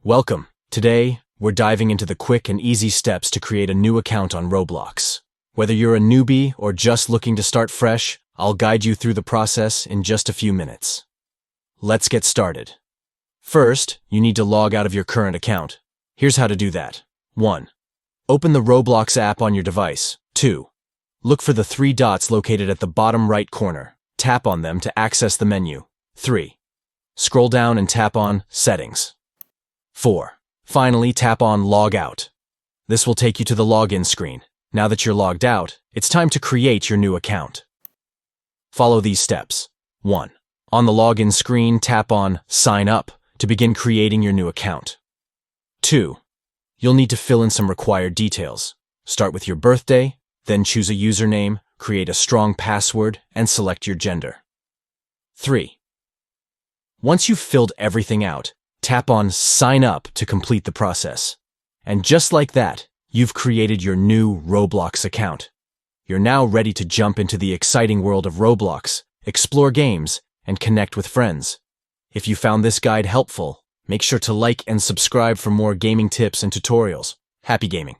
Welcome. Today, we're diving into the quick and easy steps to create a new account on Roblox. Whether you're a newbie or just looking to start fresh, I'll guide you through the process in just a few minutes. Let's get started. First, you need to log out of your current account. Here's how to do that. 1. Open the Roblox app on your device. 2. Look for the 3 dots located at the bottom right corner. Tap on them to access the menu. 3. Scroll down and tap on Settings. 4. Finally, tap on Log Out. This will take you to the login screen. Now that you're logged out, it's time to create your new account. Follow these steps. 1. On the login screen, tap on Sign Up to begin creating your new account. 2. You'll need to fill in some required details. Start with your birthday, then choose a username, create a strong password, and select your gender. 3. Once you've filled everything out, tap on Sign Up to complete the process. And just like that, you've created your new Roblox account. You're now ready to jump into the exciting world of Roblox, explore games, and connect with friends. If you found this guide helpful, make sure to like and subscribe for more gaming tips and tutorials. Happy gaming!